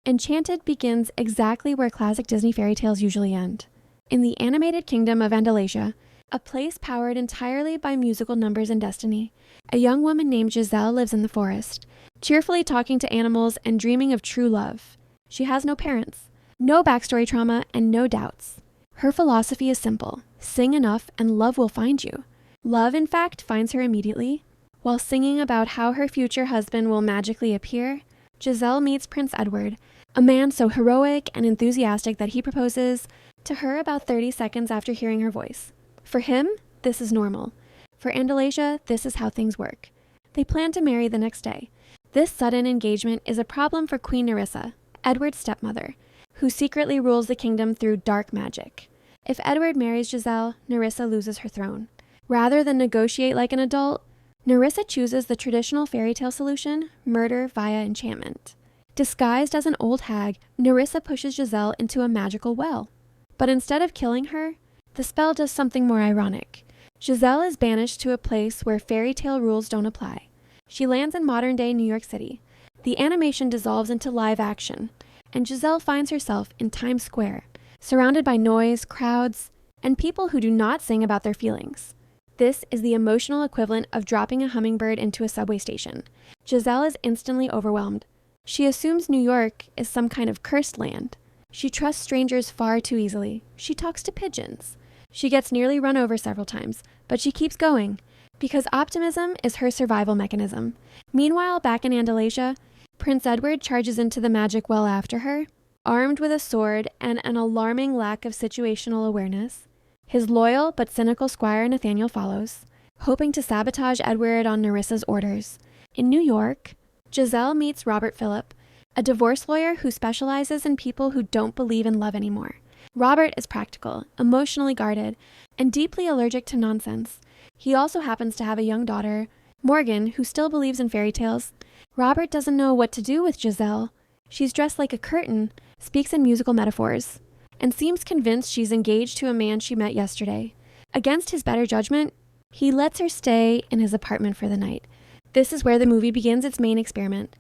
Enchanted begins exactly where classic Disney fairy tales usually end. In the animated kingdom of Andalasia, a place powered entirely by musical numbers and destiny, a young woman named Giselle lives in the forest, cheerfully talking to animals and dreaming of true love. She has no parents, no backstory trauma, and no doubts. Her philosophy is simple: sing enough and love will find you. Love, in fact, finds her immediately. While singing about how her future husband will magically appear, Giselle meets Prince Edward, a man so heroic and enthusiastic that he proposes to her about 30 seconds after hearing her voice. For him, this is normal. For Andalasia, this is how things work. They plan to marry the next day. This sudden engagement is a problem for Queen Nerissa, Edward's stepmother, who secretly rules the kingdom through dark magic. If Edward marries Giselle, Nerissa loses her throne. Rather than negotiate like an adult, Nerissa chooses the traditional fairy tale solution: murder via enchantment. Disguised as an old hag, Nerissa pushes Giselle into a magical well. But instead of killing her, the spell does something more ironic. Giselle is banished to a place where fairy tale rules don't apply. She lands in modern-day New York City. The animation dissolves into live action, and Giselle finds herself in Times Square, surrounded by noise, crowds, and people who do not sing about their feelings. This is the emotional equivalent of dropping a hummingbird into a subway station. Giselle is instantly overwhelmed. She assumes New York is some kind of cursed land. She trusts strangers far too easily. She talks to pigeons. She gets nearly run over several times, but she keeps going, because optimism is her survival mechanism. Meanwhile, back in Andalasia, Prince Edward charges into the magic well after her, armed with a sword and an alarming lack of situational awareness. His loyal but cynical squire Nathaniel follows, hoping to sabotage Edward on Nerissa's orders. In New York, Giselle meets Robert Phillip, a divorce lawyer who specializes in people who don't believe in love anymore. Robert is practical, emotionally guarded, and deeply allergic to nonsense. He also happens to have a young daughter, Morgan, who still believes in fairy tales. Robert doesn't know what to do with Giselle. She's dressed like a curtain, speaks in musical metaphors, and seems convinced she's engaged to a man she met yesterday. Against his better judgment, he lets her stay in his apartment for the night. This is where the movie begins its main experiment.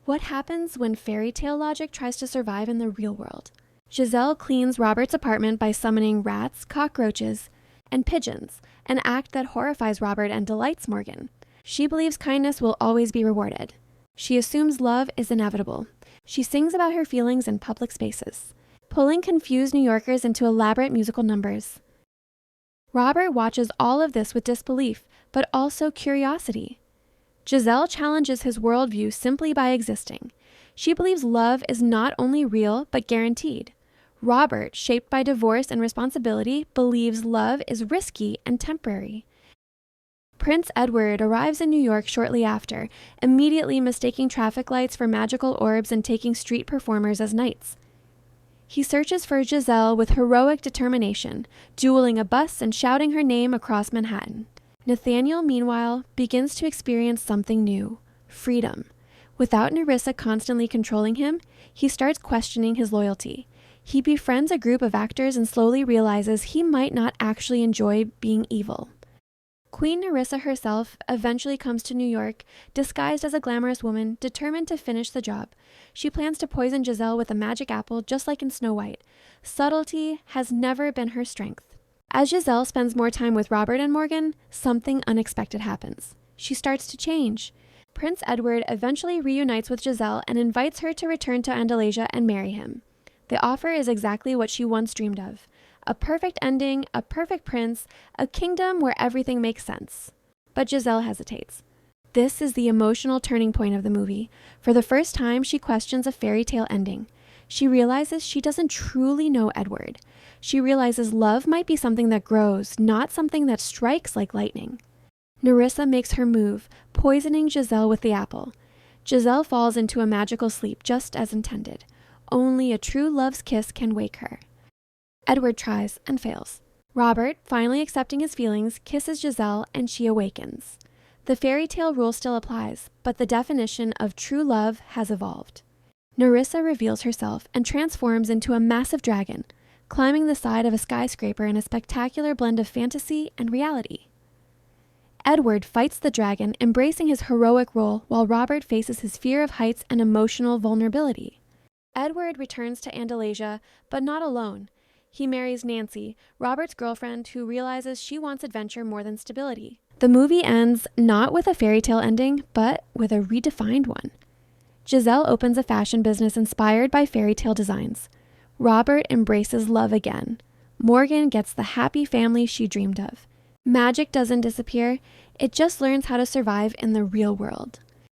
What happens when fairy tale logic tries to survive in the real world? Giselle cleans Robert's apartment by summoning rats, cockroaches, and pigeons, an act that horrifies Robert and delights Morgan. She believes kindness will always be rewarded. She assumes love is inevitable. She sings about her feelings in public spaces, pulling confused New Yorkers into elaborate musical numbers. Robert watches all of this with disbelief, but also curiosity. Giselle challenges his worldview simply by existing. She believes love is not only real, but guaranteed. Robert, shaped by divorce and responsibility, believes love is risky and temporary. Prince Edward arrives in New York shortly after, immediately mistaking traffic lights for magical orbs and taking street performers as knights. He searches for Giselle with heroic determination, dueling a bus and shouting her name across Manhattan. Nathaniel, meanwhile, begins to experience something new: freedom. Without Nerissa constantly controlling him, he starts questioning his loyalty. He befriends a group of actors and slowly realizes he might not actually enjoy being evil. Queen Nerissa herself eventually comes to New York, disguised as a glamorous woman, determined to finish the job. She plans to poison Giselle with a magic apple, just like in Snow White. Subtlety has never been her strength. As Giselle spends more time with Robert and Morgan, something unexpected happens. She starts to change. Prince Edward eventually reunites with Giselle and invites her to return to Andalasia and marry him. The offer is exactly what she once dreamed of: a perfect ending, a perfect prince, a kingdom where everything makes sense. But Giselle hesitates. This is the emotional turning point of the movie. For the first time, she questions a fairy tale ending. She realizes she doesn't truly know Edward. She realizes love might be something that grows, not something that strikes like lightning. Nerissa makes her move, poisoning Giselle with the apple. Giselle falls into a magical sleep just as intended. Only a true love's kiss can wake her. Edward tries and fails. Robert, finally accepting his feelings, kisses Giselle and she awakens. The fairy tale rule still applies, but the definition of true love has evolved. Nerissa reveals herself and transforms into a massive dragon, climbing the side of a skyscraper in a spectacular blend of fantasy and reality. Edward fights the dragon, embracing his heroic role, while Robert faces his fear of heights and emotional vulnerability. Edward returns to Andalasia, but not alone. He marries Nancy, Robert's girlfriend, who realizes she wants adventure more than stability. The movie ends not with a fairy tale ending, but with a redefined one. Giselle opens a fashion business inspired by fairy tale designs. Robert embraces love again. Morgan gets the happy family she dreamed of. Magic doesn't disappear, it just learns how to survive in the real world.